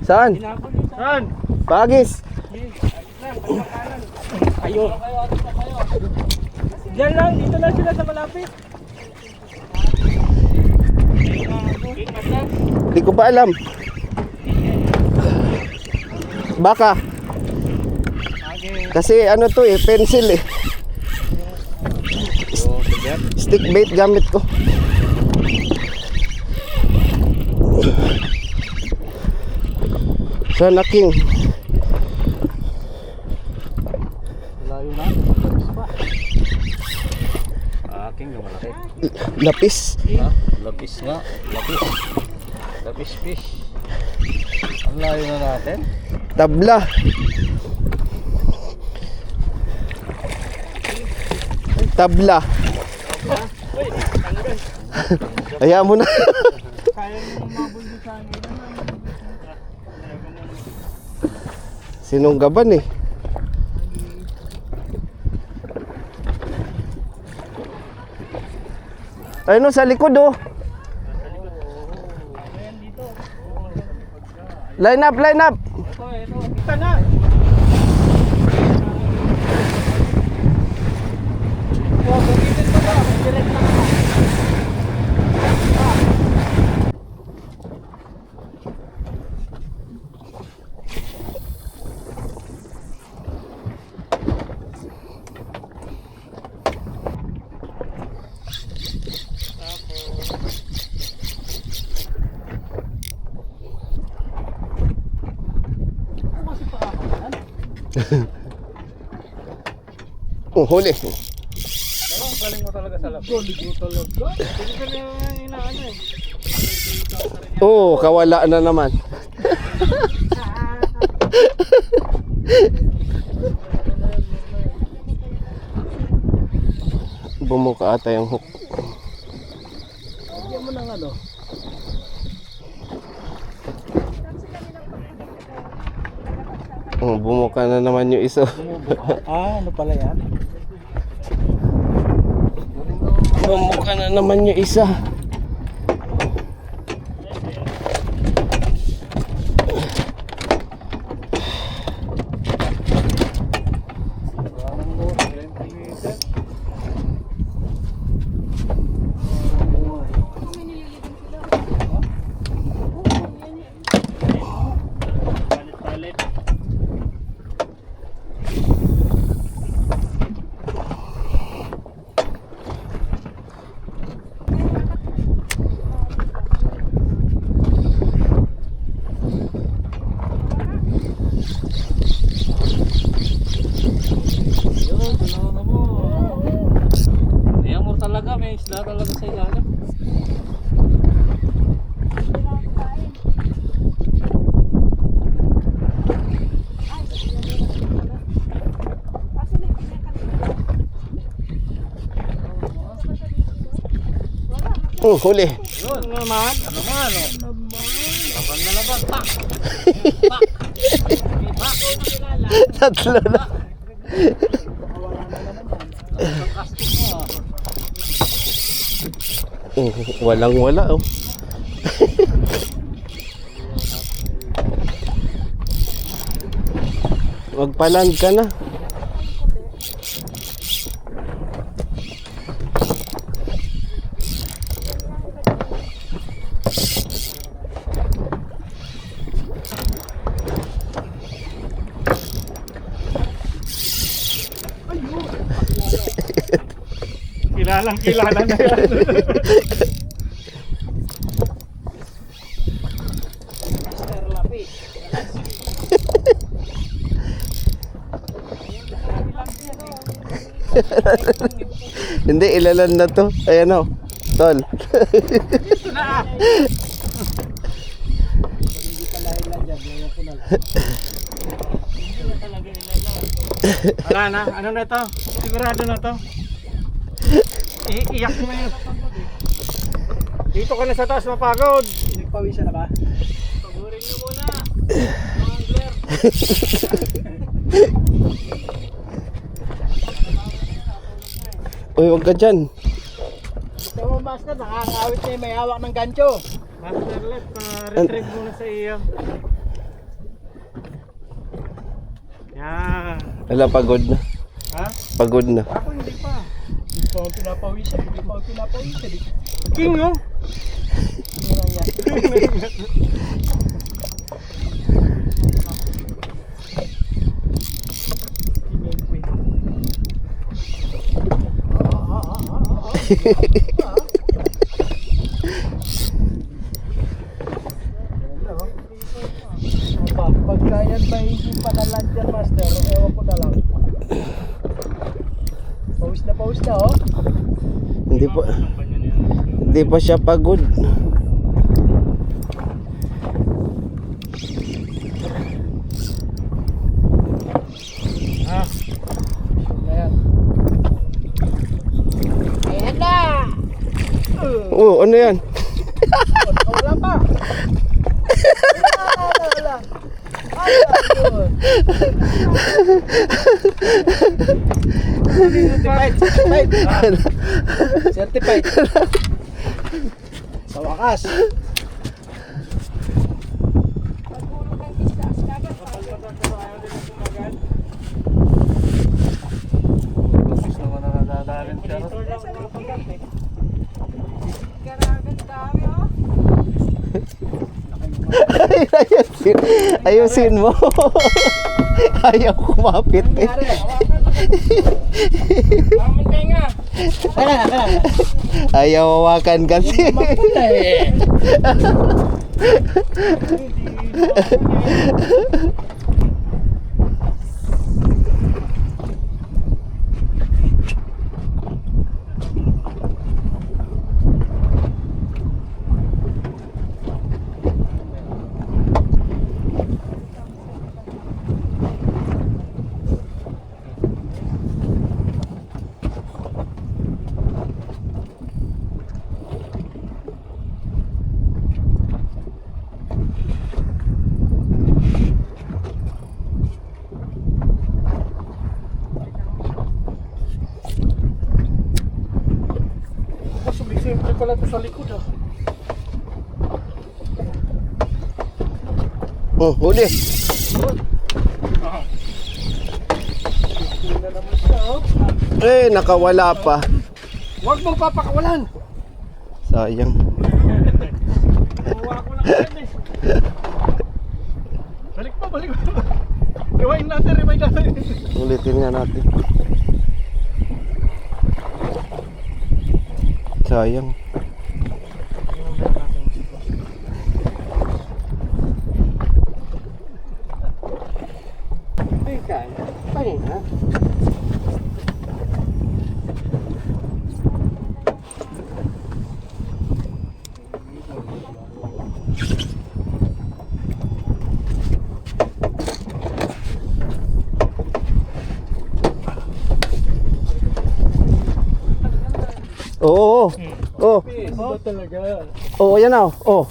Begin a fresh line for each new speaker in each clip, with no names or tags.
Saan?
Saan?
Pagis.
Ayun. Diyan lang, dito lang sila sa malapit.
Di ko pa alam. Baka. Kasi ano to eh, pencil eh. Stick bait gamit ko. Sana king.
Layo na. Aking yung malaki.
Lapis.
Ha? Lapis nga. Lapis. Lapis fish. Ang layo na natin.
Tabla. Tabla. Hayaan mo na.
Kaya mo mabuldo sa akin.
Sinunggaban eh. Ayun no, sa likod oh. Line up, line up.
Ito. Kita na.
Oh, huli.
Galing mo talaga sa lapis. Galing mo talaga. Hindi ka na inaano eh.
Oh, kawala na naman. Bumuka ata yung hook.
Bigyan mo ng ano.
Oh, bumuka na naman yung isa.
Ano pala yan?
Bumuka na naman yung isa.
Talaga, may isla talaga sa ilalim.
Huli.
Yun naman. Ano naman? Laban na laban. Pak! Pak!
Tatlo na. Walang wala oh. Magpaland ka na.
Kilala na yan. Mr. Lapis.
Hindi, ilalan na to. Ayan o, tol.
Wala na, ano na to? Sigurado na to. Iiyak mo yun. Dito ka na sa taas mapagod. Nagpawisan na ba? Pagurin nyo muna. Angler.
Uy, huwag ka dyan.
Gusto mo master, nakakawit na yung may hawak ng gancho. Master, let retrieve muna sa iyo. Yan.
Wala, pagod na.
Ha?
Pagod na.
Ako hindi pa. Hindi pa ako pinapawisan. Hindi pa ako pinapawisan. King, no? Pagka yan ba hindi pa nalan dyan, master, ewan ko na lang. Pawis na, oh.
Hindi pa siya pagod.
Ah. Ayan. Ayan na!
Oh, ano yan?
Wala pa! Wala. Certified. Sa wakas.
Ayusin mo. Ayaw kumapit eh. Ayaw hawakan kasi.
Siyempre pala ito sa likod, ah.
Oh, huli.
Tingnan naman siya, oh.
Eh, nakawala pa.
Huwag mong papakawalan.
Sayang.
Kuha ko lang yan, eh. Balik pa. Rewind natin.
Ulitin nga natin. Sayang. Oo. Oh.
Oh, talaga.
Oh, yan na. Oh.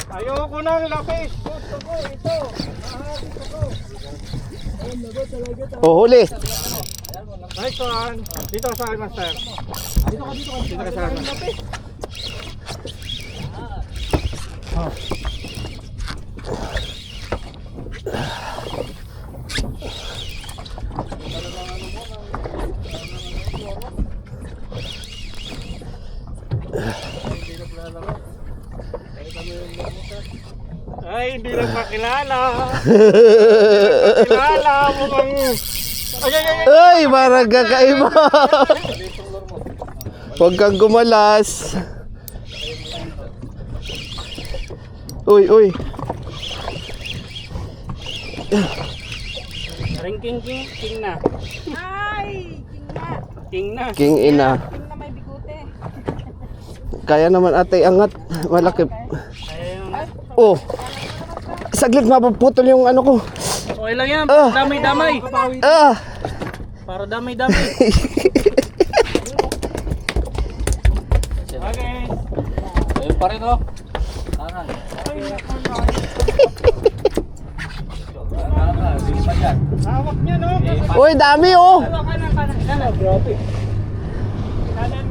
Ayoko nang lapis. Gusto ko ito.
Oh, huli.
Nice one. Dito ka sa akin, master. Dito ka sa akin. Ay, hindi lang makilala. Kilala mo kang...
Ay, parang kakaiba. Huwag kang gumalas. Uy.
Ring king na.
Ay, king na.
King ina.
King na may bigote.
Kaya naman ate, angat. Malaki. Oh. Saglit, mapuputol yung ano ko.
Okay lang yan.
Ah.
Damay-damay.
Ah.
Para damay-damay. Okay. Ayun pa rin, oh. Hawak niya, no?
Uy, dami oh.
Grabe.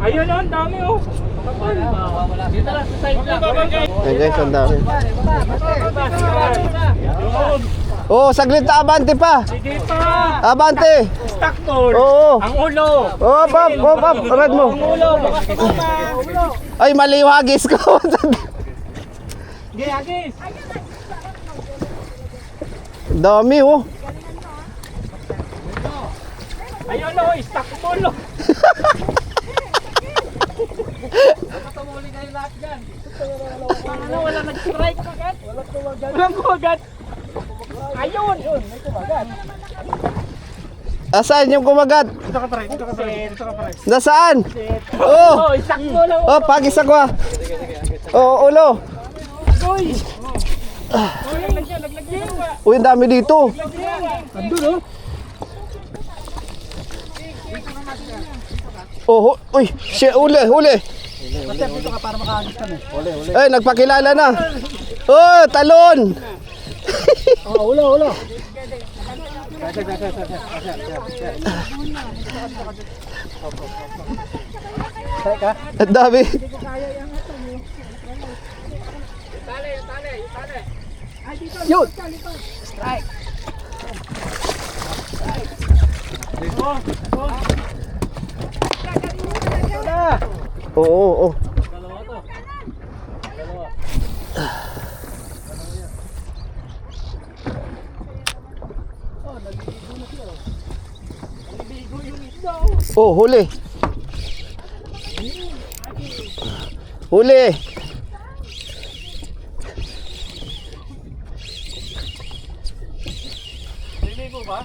Ayun, oh, dami, oh. Dito lang sa side lang.
Ayan guys, ang dami. Oh, saglit na abante pa.
Sige pa.
Abante.
Stock tol.
Oo.
Ang ulo.
Oh, pop, rad mo.
Ang ulo. Bukas ka pa. Ulo.
Ay, mali yung hagis ko.
Sige, Agis.
Dami oh.
Ayun o, stock tol. Patamuli kayo lahat dyan. Wala nag-strike agad. Walang kumagat. Ayun. May kumagat.
Asan yung kumagat?
Dito ka pare. Dito ka pare.
Nasaan? Oh.
Oh, stock mo lang.
Oh, pagis ako ah. Oh, ulo.
Uy. Naglagyan.
Uy, ang dami dito.
Andun oh.
Oh, uy, huli.
Basta dito ka para makaagis kami.
Ay, nagpakilala na. Oh, talon.
Oh, ulo. Teka.
Ang dami.
Yun.
Oo. Oh, huli. Huli.
Naliligo ba?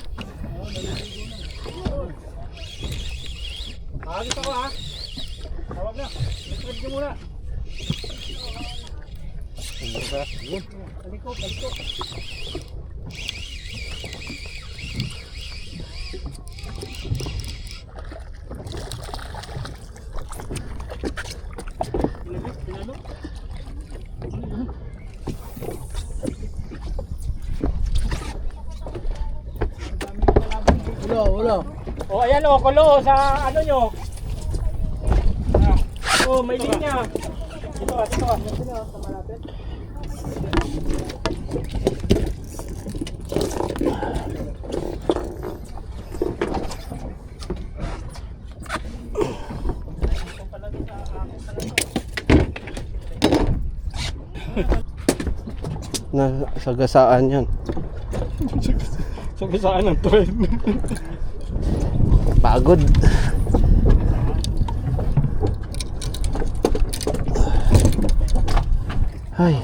Agis ako ha. Tawag na. Nag-trade ka muna. Baliko. Ulo. Oh, ayan oh, kulo sa ano nyo. Oh, may linya. Dito ka. Sa malapit.
Nasagasaan yan.
Sagasaan ng trend.
Pagod. Ay.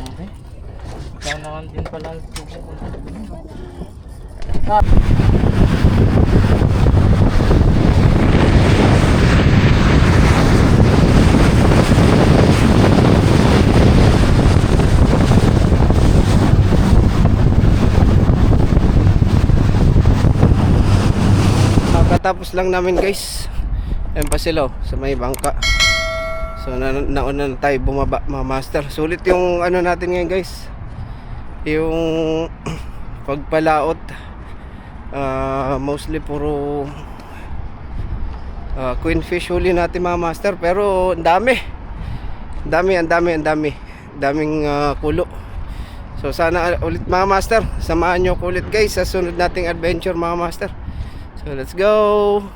Ikaw naman din pala.
Tapos lang namin guys. Ayan pa sila oh, sa may bangka. So nauna na tayo bumaba mga master. Sulit yung ano natin ngayon guys. Yung pagpalaot. Mostly puro queen fish huli natin mga master. Pero ang dami. Daming kulo. So sana ulit mga master. Samahan nyo ulit guys sa sunod nating adventure mga master. So let's go.